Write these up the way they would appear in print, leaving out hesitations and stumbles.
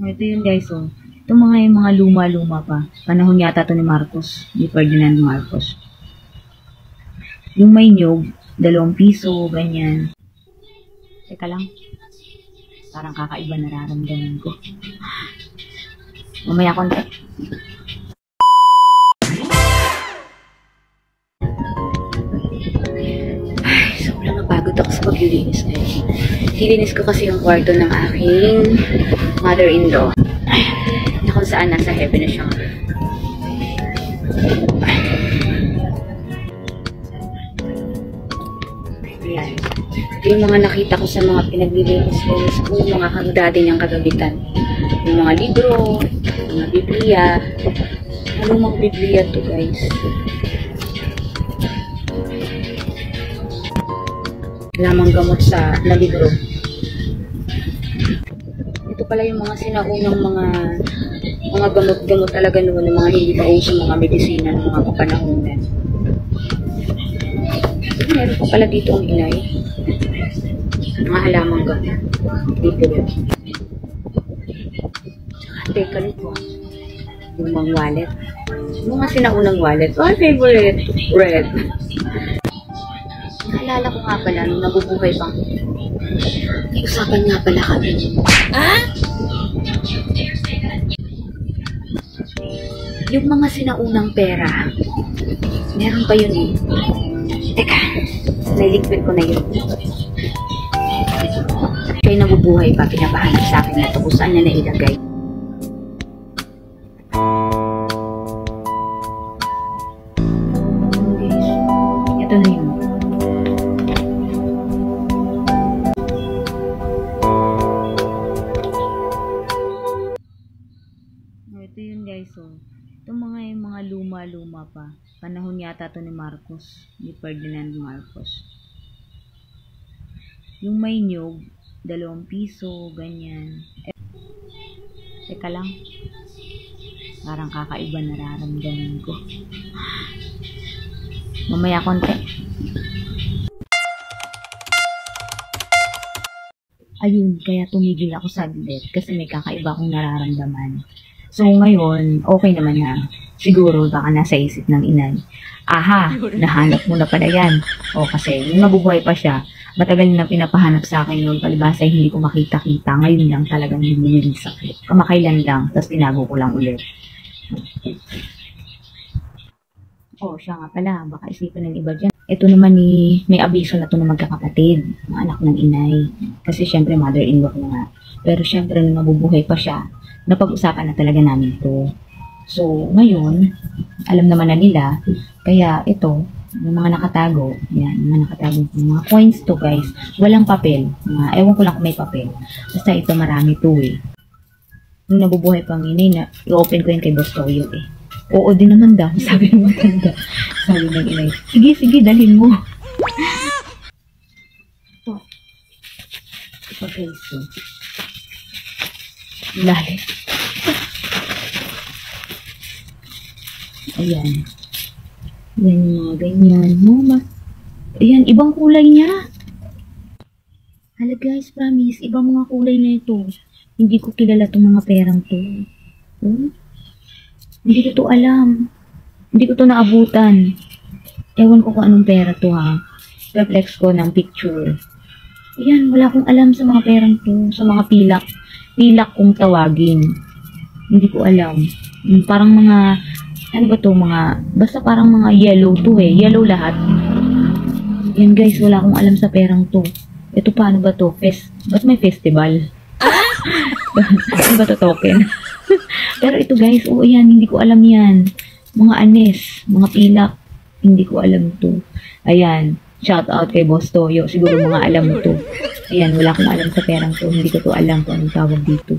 Ito yun guys, oh. Ito yung mga luma-luma pa. Panahon yata to ni Marcos, ni Ferdinand Marcos. Yung may nyog, 2 piso, ganyan. Teka lang. Parang kakaiba nararamdaman ko. Mamaya konti. Ay, sobrang napagod ako sa paglilinis ngayon. Nilinis ko kasi yung kwarto ng aking mother-in-law. Na kung saan nasa heaven na siya. Ayan. Ito yung mga nakita ko sa mga pinaglilinis ko, yung mga hagdade niyang kagabitan. Yung mga libro, mga Biblia. Anong mga Biblia to guys? Lamang gamot na libro. Ito pala yung mga sinaunang mga gamot-gamot talaga noon, ng mga hindi pa uso mga medisina ng mga kapanahunan. Meron pa pala dito ang inay. Mga halamang gamot. Dito yun. Teka nito. Yung mga wallet. Yung mga sinaunang wallet. Oh, favorite. Red. Naalala ko nga pala nung nabubuhay pang usapan nga pala kami. Yung mga sinaunang pera. Meron pa yun eh. Teka. Nailigpit ko na yun. Siya yung nabubuhay pa. Pinapahanap sa akin na ito kung saan niya nailagay. Ito na yun. Ito yun guys, oh. Ito yung mga luma-luma pa. Panahon yata to ni Marcos, ni Ferdinand Marcos. Yung may nyog, 2 piso, ganyan. Teka lang. Parang kakaiba nararamdaman ko. Mamaya konti. Ayun, kaya tumigil ako saglit kasi may kakaiba akong nararamdaman. So ngayon, okay naman na. Siguro baka nasa isip ng inay. Aha, nahanap mo na pala yan. O kasi yung nabubuhay pa siya, matagal na pinapahanap sa akin noon, palibasa hindi ko makita-kita. Ngayon lang talagang nililis ako. Kamakailan lang, tapos tinago ko lang ulit. Oh, siya nga pala, baka isipan ng iba dyan. Ito naman may abiso na to ng magkakapatid, mga anak ng inay. Kasi syempre mother-in-law na nga. Pero syempre nung nabubuhay pa siya, napag-usapan na talaga namin to. So, ngayon, alam naman na nila, kaya ito, yung mga nakatago, yan, yung mga nakatago, yung mga coins to guys, walang papel. Ewan ko lang kung may papel. Basta ito marami to eh. Nung nabubuhay pang inay na, i-open ko yun kay Boss Toyo eh. Oo din naman daw, sabi ng matanda. Sabi ng inay, sige, dalhin mo. Ito. Ito guys, so. Lahat. Ayan. Yan yung mga ganyan. Mama. Ayan, ibang kulay niya. Hala guys, promise, ibang mga kulay na ito. Hindi ko kilala itong mga perang to. Hindi ko to alam. Hindi ko to naabutan. Ewan ko kung anong pera to ha. Reflex ko ng picture. Ayan, wala akong alam sa mga perang to. Sa mga pilak. Pilak kung tawagin. Hindi ko alam. Parang mga, ano ba to, basta parang mga yellow to eh. Yellow lahat. Yan guys, wala akong alam sa perang to. Ito paano ba to? Ba't may festival? Ano ba to, token? Pero ito guys, yan, hindi ko alam yan. Mga anes, mga pilak. Hindi ko alam to. Ayan. Shout out kay Boss Toyo. Siguro mga alam mo to. Ayan, wala akong alam sa perang to. Hindi ko to alam kung anong tawag dito.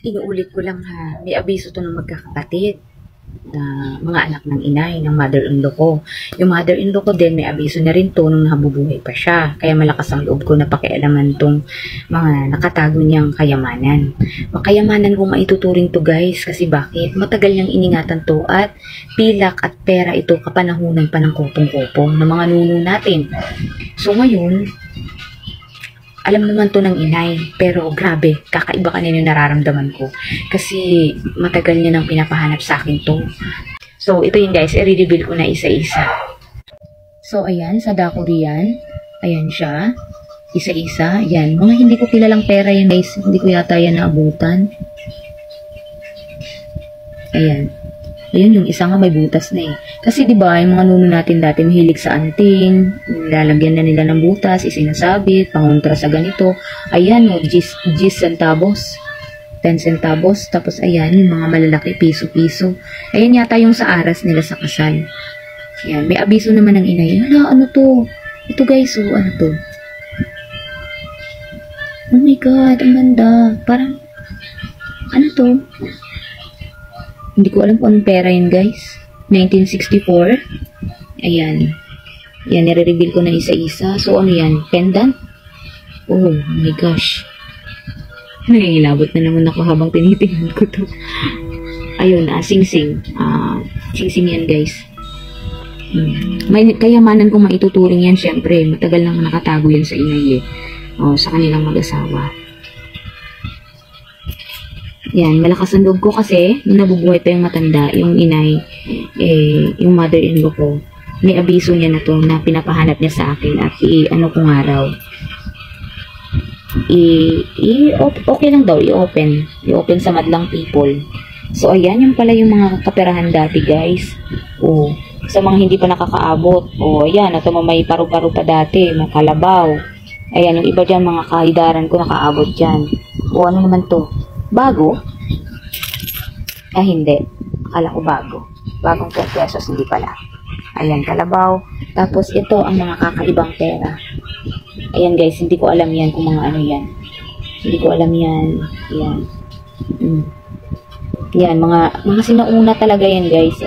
Inuulit ko lang ha. May abiso to ng magkakapatid. Na mga anak ng inay, ng mother-in-law ko. Yung mother-in-law ko din, may abiso na rin to nung nabubuhay pa siya. Kaya malakas ang loob ko na pakialaman tong mga nakatago niyang kayamanan. Makayamanan ko maituturing to guys. Kasi bakit? Matagal niyang iningatan to at pilak at pera ito kapanahunan pa ng kopong-kopong ng mga nuno natin. So ngayon, Alam naman to ng inay, pero grabe, kakaiba kanina yung nararamdaman ko. Kasi matagal niya nang pinapahanap sa akin to. So, ito yun guys, i-reveal ko na isa-isa. So, ayan, sa Dakuri yan. Ayan siya. Isa-isa. Yan, mga hindi ko kilalang pera yan guys. Hindi ko yata yan naabutan. Ayan. Ayun, yung isa nga may butas na eh. Kasi di ba yung mga nuno natin dati mahilig sa anting, lalagyan na nila ng butas, isinasabit, pangontra sa ganito. Ayan, no, 10 centavos. 10 centavos. Tapos ayan, yung mga malalaki, piso-piso. Ayan yata yung sa aras nila sa kasal. Ayan, may abiso naman ng inay. Hala, ano to? Ito guys, oh, ano to? Oh my God, ang ganda. Parang, ano to? Hindi ko alam kung anong pera yun, guys. 1964. Ayan. Yan, nire-reveal ko na isa-isa. So, ano yan? Pendant? Oh my gosh. Nangingilabot na naman ako habang tinitingnan ko to. Ayun, sing-sing. Sing-sing yan, guys. May kayamanan kung maituturing yan, syempre. Matagal nang nakatago yan sa inay eh. Sa kanilang mag-asawa. Yan, malakas ang loob ko kasi nung nabubuhay pa yung matanda, yung inay, yung mother-in-law ko, may abiso niya na to na pinapahanap niya sa akin at ano ko nga raw. Okay lang daw, i-open sa madlang people. So, ayan, yung pala yung mga kaperahan dati, guys. Sa mga hindi pa nakakaabot. Ayan, ito may paru-paro pa dati, mga kalabaw. Ayan, yung iba dyan, mga kahidaran ko nakaabot dyan. Ano naman to? Bago? Hindi. Akala ko bago. Bagong 10 pesos, hindi pala. Ayan, kalabaw. Tapos, ito ang mga kakaibang pera. Ayan, guys, hindi ko alam yan kung mga ano yan. Hindi ko alam yan. Yan. Yan, mga sinauna talaga yan, guys.